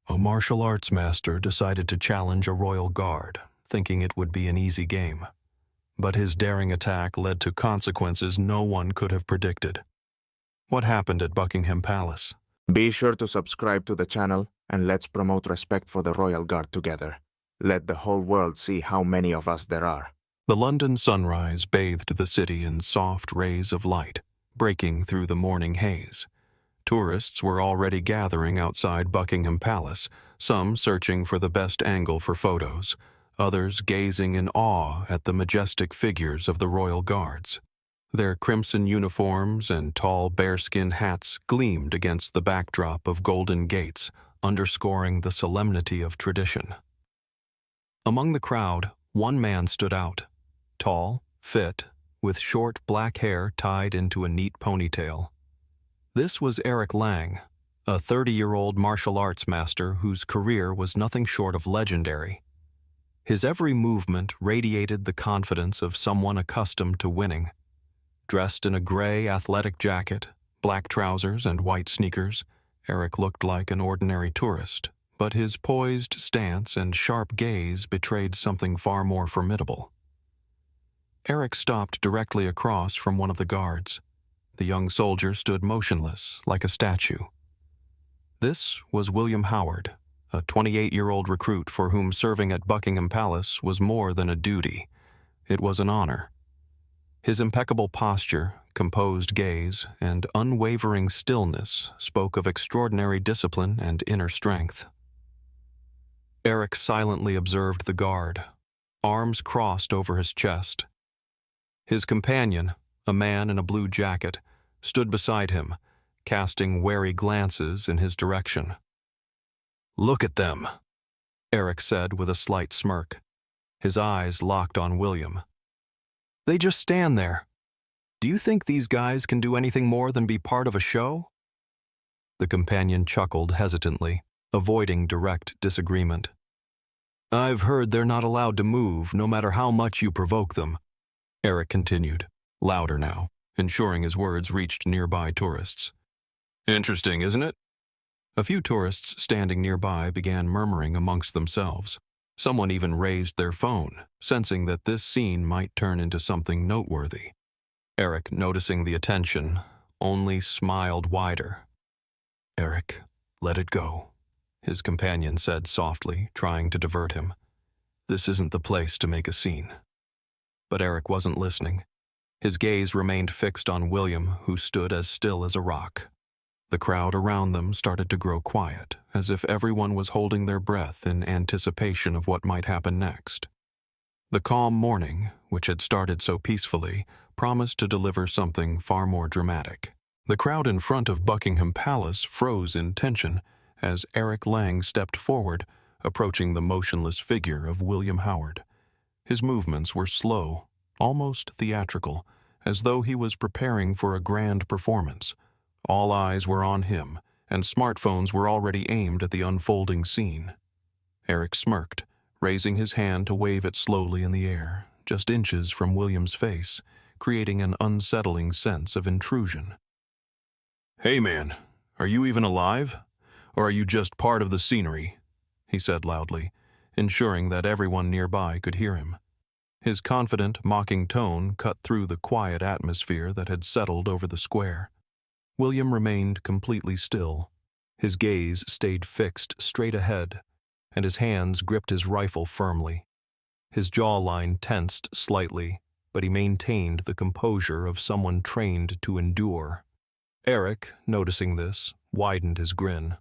A martial arts master decided to challenge a royal guard, thinking it would be an easy game. But his daring attack led to consequences no one could have predicted. What happened at Buckingham Palace? Be sure to subscribe to the channel and let's promote respect for the Royal Guard together. Let the whole world see how many of us there are. The London sunrise bathed the city in soft rays of light, breaking through the morning haze. Tourists were already gathering outside Buckingham Palace, some searching for the best angle for photos, others gazing in awe at the majestic figures of the royal guards. Their crimson uniforms and tall bearskin hats gleamed against the backdrop of golden gates, underscoring the solemnity of tradition. Among the crowd, one man stood out. Tall, fit, with short black hair tied into a neat ponytail. This was Eric Lang, a 30-year-old martial arts master whose career was nothing short of legendary. His every movement radiated the confidence of someone accustomed to winning. Dressed in a gray athletic jacket, black trousers, and white sneakers, Eric looked like an ordinary tourist, but his poised stance and sharp gaze betrayed something far more formidable. Eric stopped directly across from one of the guards. The young soldier stood motionless, like a statue. This was William Howard, a 28-year-old recruit for whom serving at Buckingham Palace was more than a duty. It was an honor. His impeccable posture, composed gaze, and unwavering stillness spoke of extraordinary discipline and inner strength. Eric silently observed the guard, arms crossed over his chest. His companion, a man in a blue jacket, stood beside him, casting wary glances in his direction. "Look at them," Eric said with a slight smirk. His eyes locked on William. "They just stand there. Do you think these guys can do anything more than be part of a show?" The companion chuckled hesitantly, avoiding direct disagreement. "I've heard they're not allowed to move no matter how much you provoke them," Eric continued, louder now, ensuring his words reached nearby tourists. "Interesting, isn't it?" A few tourists standing nearby began murmuring amongst themselves. Someone even raised their phone, sensing that this scene might turn into something noteworthy. Eric, noticing the attention, only smiled wider. "Eric, let it go," his companion said softly, trying to divert him. "This isn't the place to make a scene." But Eric wasn't listening. His gaze remained fixed on William, who stood as still as a rock. The crowd around them started to grow quiet, as if everyone was holding their breath in anticipation of what might happen next. The calm morning, which had started so peacefully, promised to deliver something far more dramatic. The crowd in front of Buckingham Palace froze in tension as Eric Lang stepped forward, approaching the motionless figure of William Howard. His movements were slow, almost theatrical, as though he was preparing for a grand performance. All eyes were on him, and smartphones were already aimed at the unfolding scene. Eric smirked, raising his hand to wave it slowly in the air, just inches from William's face, creating an unsettling sense of intrusion. "Hey man, are you even alive? Or are you just part of the scenery?" he said loudly, ensuring that everyone nearby could hear him. His confident, mocking tone cut through the quiet atmosphere that had settled over the square. William remained completely still. His gaze stayed fixed straight ahead, and his hands gripped his rifle firmly. His jawline tensed slightly, but he maintained the composure of someone trained to endure. Eric, noticing this, widened his grin.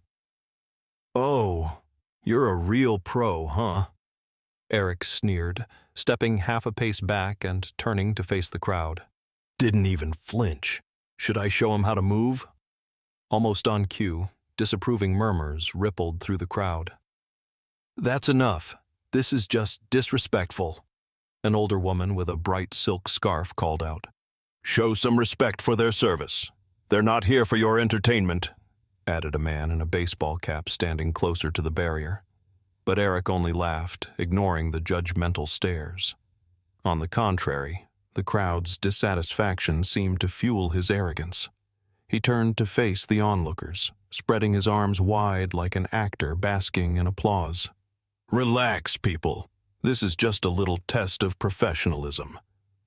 "Oh, you're a real pro, huh?" Eric sneered, stepping half a pace back and turning to face the crowd. "Didn't even flinch. Should I show him how to move?" Almost on cue, disapproving murmurs rippled through the crowd. "That's enough. This is just disrespectful," an older woman with a bright silk scarf called out. "Show some respect for their service. They're not here for your entertainment," added a man in a baseball cap standing closer to the barrier. But Eric only laughed, ignoring the judgmental stares. On the contrary, the crowd's dissatisfaction seemed to fuel his arrogance. He turned to face the onlookers, spreading his arms wide like an actor basking in applause. "Relax, people. This is just a little test of professionalism.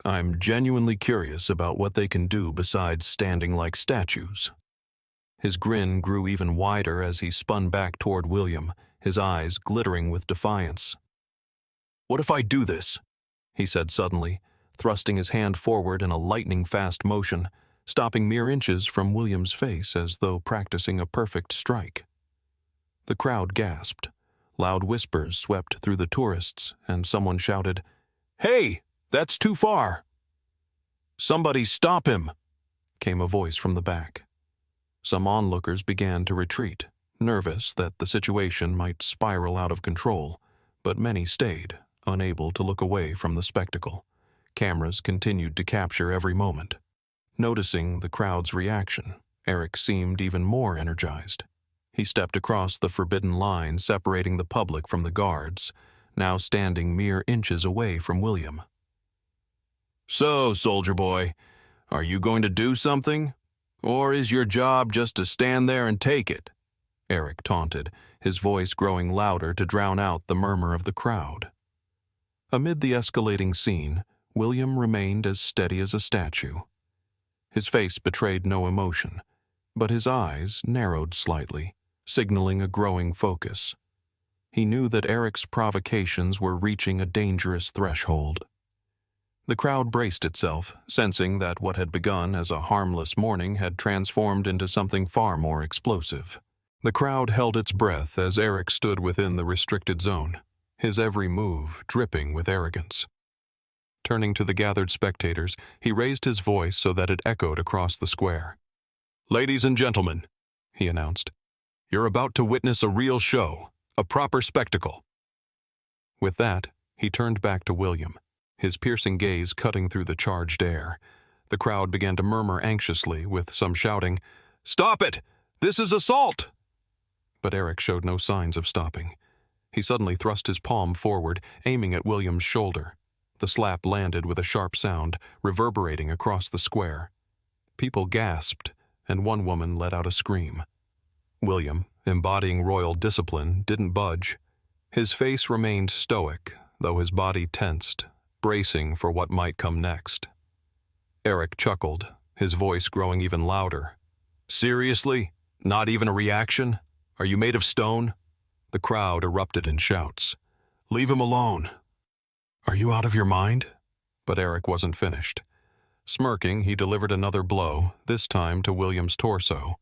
I'm genuinely curious about what they can do besides standing like statues." His grin grew even wider as he spun back toward William, his eyes glittering with defiance. "What if I do this?" he said suddenly, thrusting his hand forward in a lightning-fast motion, stopping mere inches from William's face as though practicing a perfect strike. The crowd gasped. Loud whispers swept through the tourists, and someone shouted, "Hey, that's too far!" "Somebody stop him!" came a voice from the back. Some onlookers began to retreat, nervous that the situation might spiral out of control, but many stayed, unable to look away from the spectacle. Cameras continued to capture every moment. Noticing the crowd's reaction, Eric seemed even more energized. He stepped across the forbidden line separating the public from the guards, now standing mere inches away from William. "So, soldier boy, are you going to do something? Or is your job just to stand there and take it?" Eric taunted, his voice growing louder to drown out the murmur of the crowd. Amid the escalating scene, William remained as steady as a statue. His face betrayed no emotion, but his eyes narrowed slightly, signaling a growing focus. He knew that Eric's provocations were reaching a dangerous threshold. The crowd braced itself, sensing that what had begun as a harmless morning had transformed into something far more explosive. The crowd held its breath as Eric stood within the restricted zone, his every move dripping with arrogance. Turning to the gathered spectators, he raised his voice so that it echoed across the square. "Ladies and gentlemen," he announced, "you're about to witness a real show, a proper spectacle." With that, he turned back to William, his piercing gaze cutting through the charged air. The crowd began to murmur anxiously, with some shouting, "Stop it! This is assault!" But Eric showed no signs of stopping. He suddenly thrust his palm forward, aiming at William's shoulder. The slap landed with a sharp sound, reverberating across the square. People gasped, and one woman let out a scream. William, embodying royal discipline, didn't budge. His face remained stoic, though his body tensed, bracing for what might come next. Eric chuckled, his voice growing even louder. "Seriously? Not even a reaction? Are you made of stone?" The crowd erupted in shouts. "Leave him alone." "Are you out of your mind?" But Eric wasn't finished. Smirking, he delivered another blow, this time to William's torso.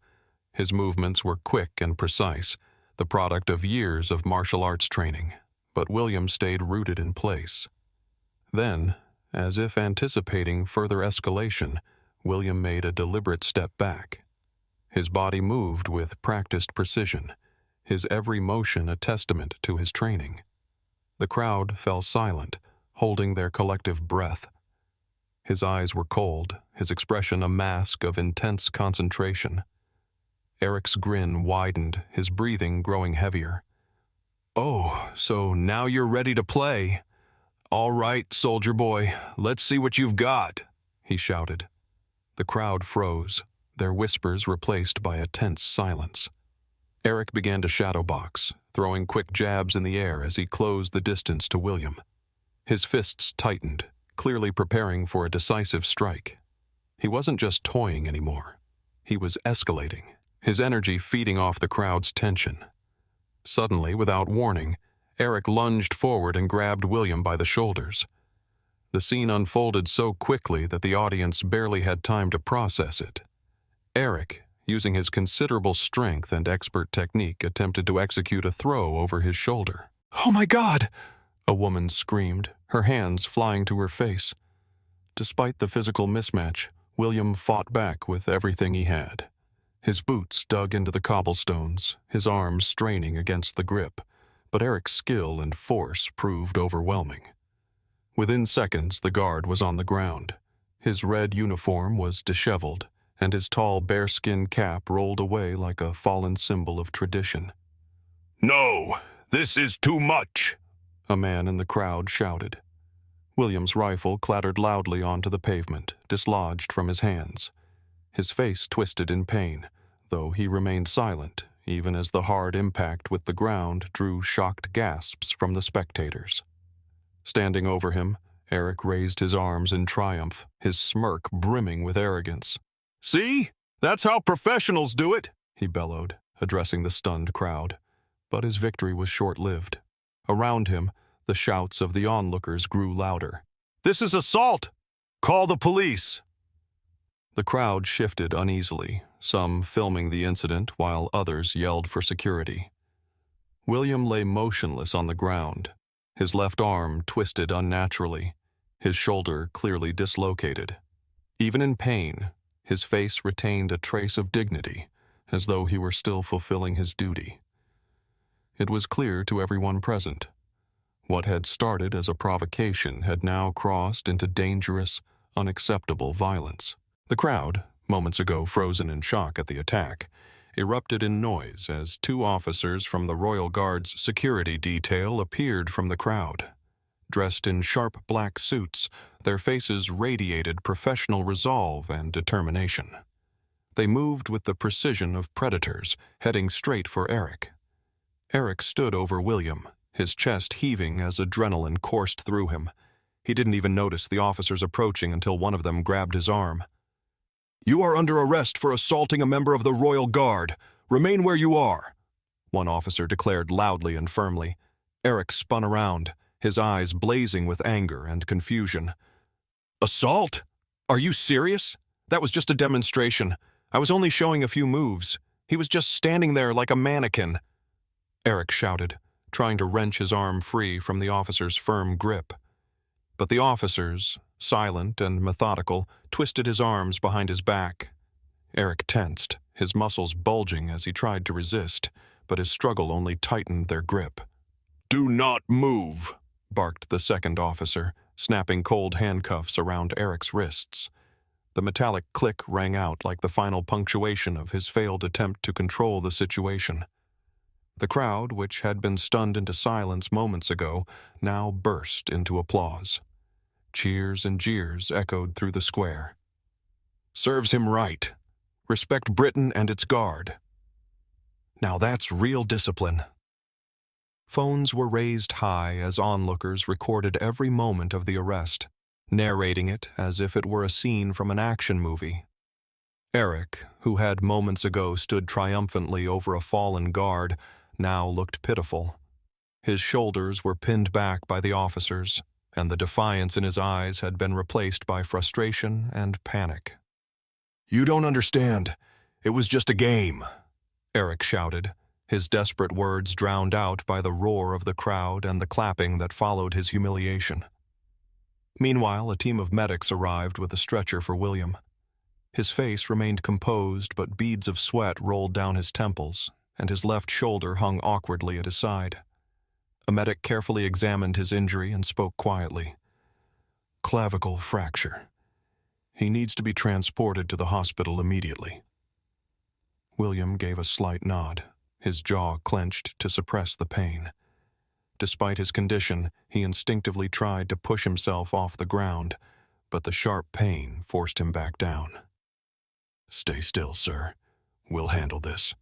His movements were quick and precise, the product of years of martial arts training, but William stayed rooted in place. Then, as if anticipating further escalation, William made a deliberate step back. His body moved with practiced precision, his every motion a testament to his training. The crowd fell silent, holding their collective breath. His eyes were cold, his expression a mask of intense concentration. Eric's grin widened, his breathing growing heavier. "Oh, so now you're ready to play. All right, soldier boy, let's see what you've got," he shouted. The crowd froze, their whispers replaced by a tense silence. Eric began to shadowbox, throwing quick jabs in the air as he closed the distance to William. His fists tightened, clearly preparing for a decisive strike. He wasn't just toying anymore. He was escalating, his energy feeding off the crowd's tension. Suddenly, without warning, Eric lunged forward and grabbed William by the shoulders. The scene unfolded so quickly that the audience barely had time to process it. Eric, using his considerable strength and expert technique, attempted to execute a throw over his shoulder. "Oh my God!" a woman screamed, her hands flying to her face. Despite the physical mismatch, William fought back with everything he had. His boots dug into the cobblestones, his arms straining against the grip, but Eric's skill and force proved overwhelming. Within seconds, the guard was on the ground. His red uniform was disheveled, and his tall bearskin cap rolled away like a fallen symbol of tradition. "No, this is too much!" a man in the crowd shouted. William's rifle clattered loudly onto the pavement, dislodged from his hands. His face twisted in pain, though he remained silent, even as the hard impact with the ground drew shocked gasps from the spectators. Standing over him, Eric raised his arms in triumph, his smirk brimming with arrogance. "See? That's how professionals do it!" he bellowed, addressing the stunned crowd. But his victory was short-lived. Around him, the shouts of the onlookers grew louder. "This is assault! Call the police!" The crowd shifted uneasily, some filming the incident while others yelled for security. William lay motionless on the ground, his left arm twisted unnaturally, his shoulder clearly dislocated. Even in pain, his face retained a trace of dignity, as though he were still fulfilling his duty. It was clear to everyone present. What had started as a provocation had now crossed into dangerous, unacceptable violence. The crowd, moments ago frozen in shock at the attack, erupted in noise as two officers from the Royal Guard's security detail appeared from the crowd. Dressed in sharp black suits, their faces radiated professional resolve and determination. They moved with the precision of predators, heading straight for Eric. Eric stood over William, his chest heaving as adrenaline coursed through him. He didn't even notice the officers approaching until one of them grabbed his arm. "You are under arrest for assaulting a member of the Royal Guard. Remain where you are," one officer declared loudly and firmly. Eric spun around, his eyes blazing with anger and confusion. "Assault? Are you serious? That was just a demonstration. I was only showing a few moves. He was just standing there like a mannequin," Eric shouted, trying to wrench his arm free from the officer's firm grip. But the officers, silent and methodical, twisted his arms behind his back. Eric tensed, his muscles bulging as he tried to resist, but his struggle only tightened their grip. "Do not move," barked the second officer, snapping cold handcuffs around Eric's wrists. The metallic click rang out like the final punctuation of his failed attempt to control the situation. The crowd, which had been stunned into silence moments ago, now burst into applause. Cheers and jeers echoed through the square. "Serves him right. Respect Britain and its guard. Now that's real discipline." Phones were raised high as onlookers recorded every moment of the arrest, narrating it as if it were a scene from an action movie. Eric, who had moments ago stood triumphantly over a fallen guard, now looked pitiful. His shoulders were pinned back by the officers, and the defiance in his eyes had been replaced by frustration and panic. "You don't understand. It was just a game," Eric shouted, his desperate words drowned out by the roar of the crowd and the clapping that followed his humiliation. Meanwhile, a team of medics arrived with a stretcher for William. His face remained composed, but beads of sweat rolled down his temples, and his left shoulder hung awkwardly at his side. A medic carefully examined his injury and spoke quietly. "Clavicle fracture. He needs to be transported to the hospital immediately." William gave a slight nod, his jaw clenched to suppress the pain. Despite his condition, he instinctively tried to push himself off the ground, but the sharp pain forced him back down. "Stay still, sir. We'll handle this,"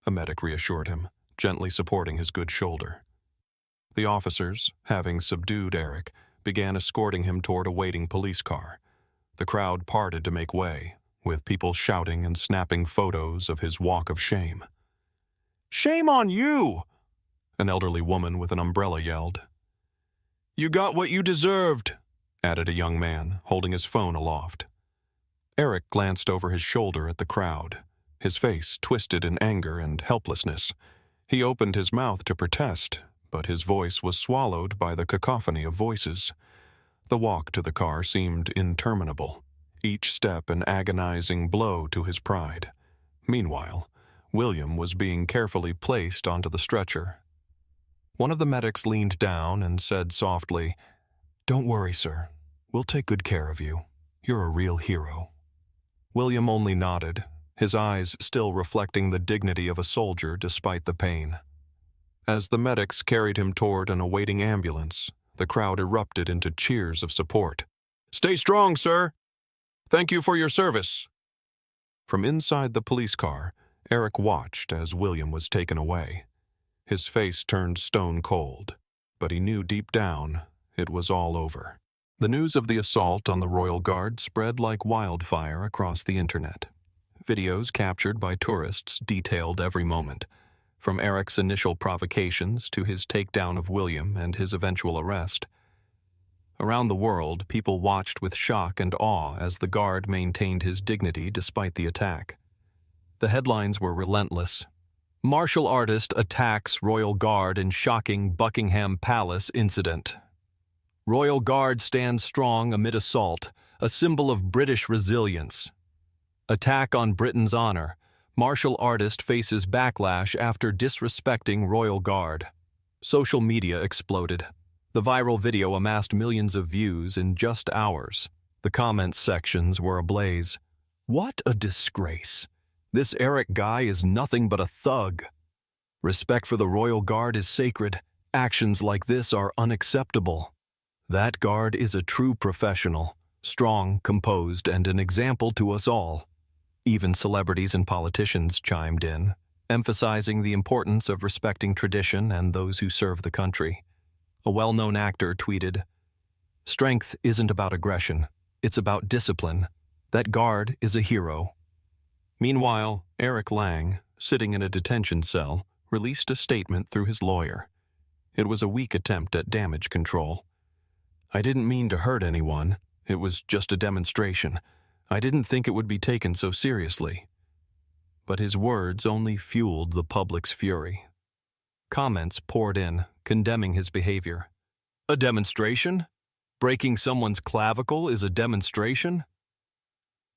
a medic reassured him, gently supporting his good shoulder. The officers, having subdued Eric, began escorting him toward a waiting police car. The crowd parted to make way, with people shouting and snapping photos of his walk of shame. "Shame on you!" an elderly woman with an umbrella yelled. "You got what you deserved," added a young man, holding his phone aloft. Eric glanced over his shoulder at the crowd, his face twisted in anger and helplessness. He opened his mouth to protest, but his voice was swallowed by the cacophony of voices. The walk to the car seemed interminable, each step an agonizing blow to his pride. Meanwhile, William was being carefully placed onto the stretcher. One of the medics leaned down and said softly, "Don't worry, sir. We'll take good care of you. You're a real hero." William only nodded, his eyes still reflecting the dignity of a soldier despite the pain. As the medics carried him toward an awaiting ambulance, the crowd erupted into cheers of support. "Stay strong, sir! Thank you for your service!" From inside the police car, Eric watched as William was taken away. His face turned stone cold, but he knew deep down it was all over. The news of the assault on the Royal Guard spread like wildfire across the internet. Videos captured by tourists detailed every moment, from Eric's initial provocations to his takedown of William and his eventual arrest. Around the world, people watched with shock and awe as the guard maintained his dignity despite the attack. The headlines were relentless. Martial artist attacks Royal Guard in shocking Buckingham Palace incident. Royal Guard stands strong amid assault, a symbol of British resilience. Attack on Britain's honor. Martial artist faces backlash after disrespecting Royal Guard. Social media exploded. The viral video amassed millions of views in just hours. The comments sections were ablaze. What a disgrace. This Eric guy is nothing but a thug. Respect for the Royal Guard is sacred. Actions like this are unacceptable. That guard is a true professional, strong, composed, and an example to us all. Even celebrities and politicians chimed in, emphasizing the importance of respecting tradition and those who serve the country. A well-known actor tweeted, "Strength isn't about aggression, it's about discipline. That guard is a hero." Meanwhile, Eric Lang, sitting in a detention cell, released a statement through his lawyer. It was a weak attempt at damage control. "I didn't mean to hurt anyone. It was just a demonstration. I didn't think it would be taken so seriously." But his words only fueled the public's fury. Comments poured in, condemning his behavior. A demonstration? Breaking someone's clavicle is a demonstration?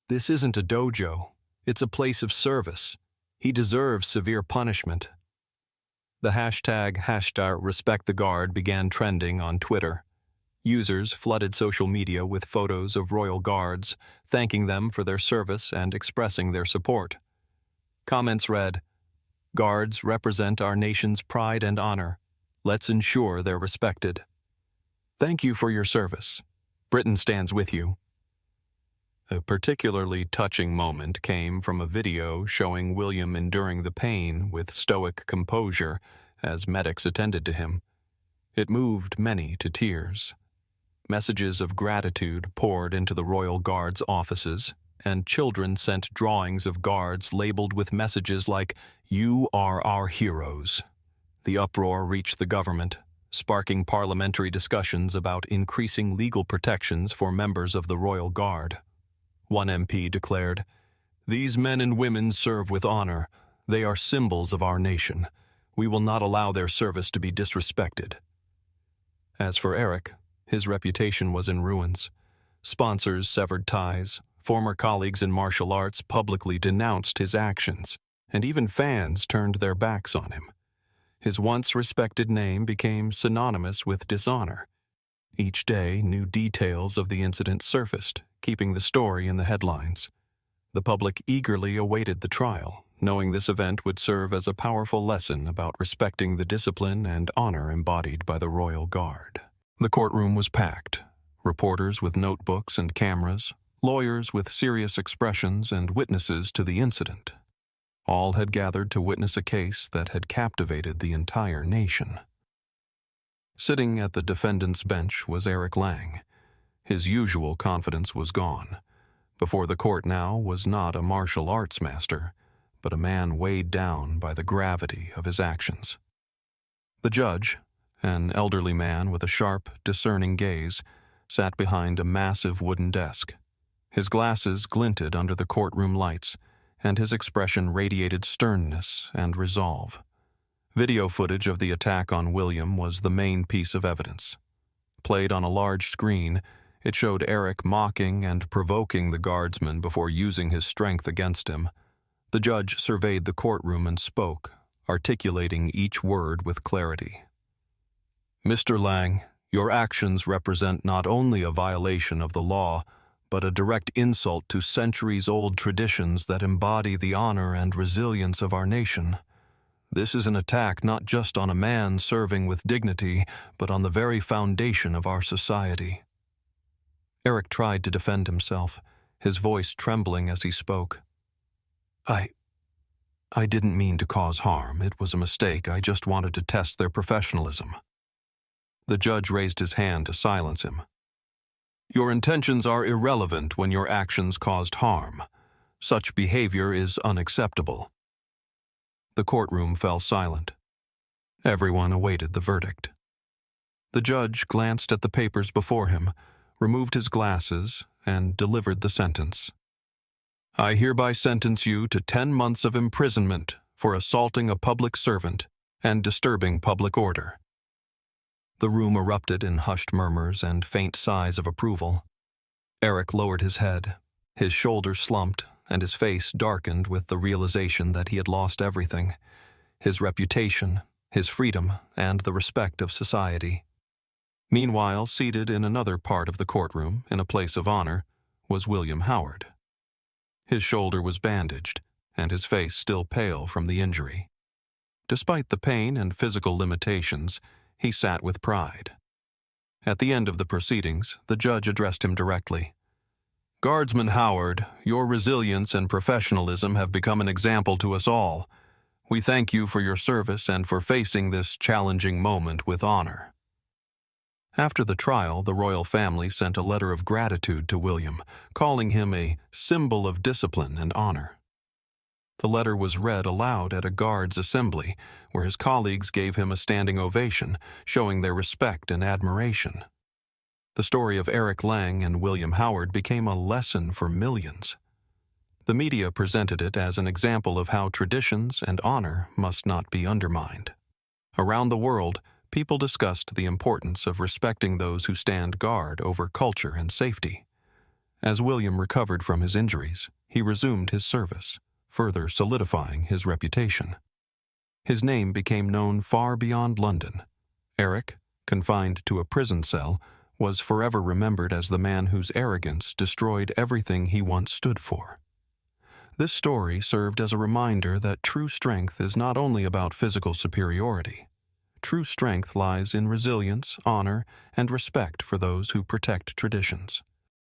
This isn't a dojo. It's a place of service. He deserves severe punishment. The hashtag #RespectTheGuard began trending on Twitter. Users flooded social media with photos of Royal Guards, thanking them for their service and expressing their support. Comments read, "Guards represent our nation's pride and honor. Let's ensure they're respected. Thank you for your service. Britain stands with you." A particularly touching moment came from a video showing William enduring the pain with stoic composure as medics attended to him. It moved many to tears. Messages of gratitude poured into the Royal Guard's offices, and children sent drawings of guards labeled with messages like, "You are our heroes." The uproar reached the government, sparking parliamentary discussions about increasing legal protections for members of the Royal Guard. One MP declared, "These men and women serve with honor. They are symbols of our nation. We will not allow their service to be disrespected." As for Eric, his reputation was in ruins. Sponsors severed ties, former colleagues in martial arts publicly denounced his actions, and even fans turned their backs on him. His once respected name became synonymous with dishonor. Each day, new details of the incident surfaced, keeping the story in the headlines. The public eagerly awaited the trial, knowing this event would serve as a powerful lesson about respecting the discipline and honor embodied by the Royal Guard. The courtroom was packed, reporters with notebooks and cameras, lawyers with serious expressions, and witnesses to the incident. All had gathered to witness a case that had captivated the entire nation. Sitting at the defendant's bench was Eric Lang. His usual confidence was gone. Before the court now was not a martial arts master, but a man weighed down by the gravity of his actions. The judge, an elderly man with a sharp, discerning gaze, sat behind a massive wooden desk. His glasses glinted under the courtroom lights, and his expression radiated sternness and resolve. Video footage of the attack on William was the main piece of evidence. Played on a large screen, it showed Eric mocking and provoking the guardsman before using his strength against him. The judge surveyed the courtroom and spoke, articulating each word with clarity. "Mr. Lang, your actions represent not only a violation of the law, but a direct insult to centuries-old traditions that embody the honor and resilience of our nation. This is an attack not just on a man serving with dignity, but on the very foundation of our society." Eric tried to defend himself, his voice trembling as he spoke. I didn't mean to cause harm. It was a mistake. I just wanted to test their professionalism. The judge raised his hand to silence him. Your intentions are irrelevant when your actions caused harm. Such behavior is unacceptable. The courtroom fell silent. Everyone awaited the verdict. The judge glanced at the papers before him, removed his glasses, and delivered the sentence. I hereby sentence you to 10 months of imprisonment for assaulting a public servant and disturbing public order. The room erupted in hushed murmurs and faint sighs of approval. Eric lowered his head. His shoulders slumped, and his face darkened with the realization that he had lost everything: his reputation, his freedom, and the respect of society. Meanwhile, seated in another part of the courtroom, in a place of honor, was William Howard. His shoulder was bandaged, and his face still pale from the injury. Despite the pain and physical limitations, he sat with pride. At the end of the proceedings, the judge addressed him directly. Guardsman Howard, your resilience and professionalism have become an example to us all. We thank you for your service and for facing this challenging moment with honor. After the trial, the royal family sent a letter of gratitude to William, calling him a symbol of discipline and honor. The letter was read aloud at a guards' assembly, where his colleagues gave him a standing ovation, showing their respect and admiration. The story of Eric Lang and William Howard became a lesson for millions. The media presented it as an example of how traditions and honor must not be undermined. Around the world, people discussed the importance of respecting those who stand guard over culture and safety. As William recovered from his injuries, he resumed his service, further solidifying his reputation. His name became known far beyond London. Eric, confined to a prison cell, was forever remembered as the man whose arrogance destroyed everything he once stood for. This story served as a reminder that true strength is not only about physical superiority. True strength lies in resilience, honor, and respect for those who protect traditions.